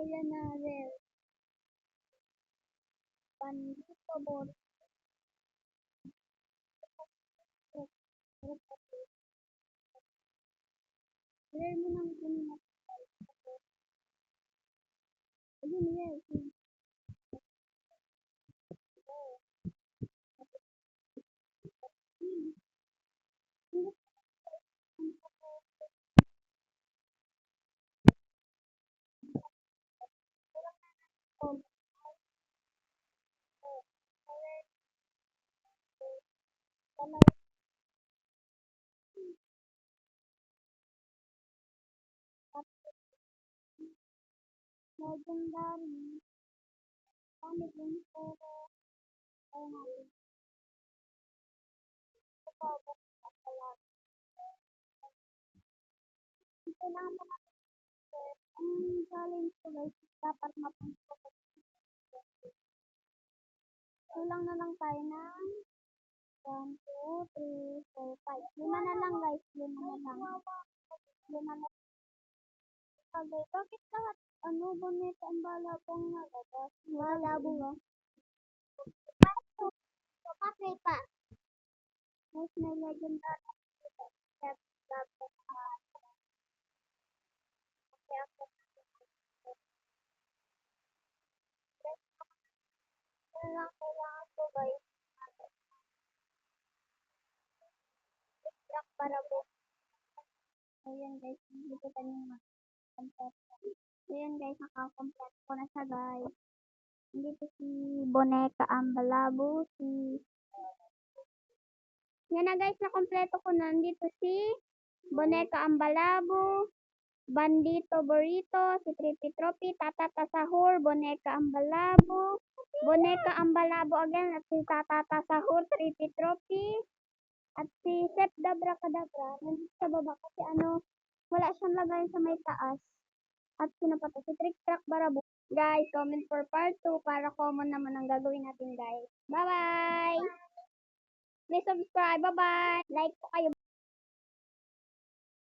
Kuya Narel. Bandito Bor. Clear mo nang kanina. Ayun, yes. Legendary. Kami din pero ay natin. Ito lang naman ang challenge ko guys. Dapat mapunta ko. Kulang na lang tayo ng 1, 2, 3, 4, 5. 5 na lang guys. 5 na lang. 5 na. Okay, bakit lahat bonito ang balabong nalabas? Malabo nga. So, bakit pa? Mas may legendary. Kailangan ko guys. Para po. Ayan guys, dito tayo mag-complete. Ayan guys, nakakomplete ko na siya guys. Dito si Boneka ang balabo, yan na guys, nakompleto ko na. Dito si Boneka ang balabo, Bandito Burrito, si Trippy Trophy, Tatata Sahur, Boneka ang balabo, Boneka ang balabo again, at si Tatata Sahur, Trippy Trophy, at si Sep Dabra Kadabra, nandito sa baba kasi wala siyang lagay sa may taas. At sino pa to? Si Trick Track Barabo. Guys, comment for part 2 para common naman ang gagawin natin guys. Bye-bye! Please subscribe. Bye-bye! Like po kayo.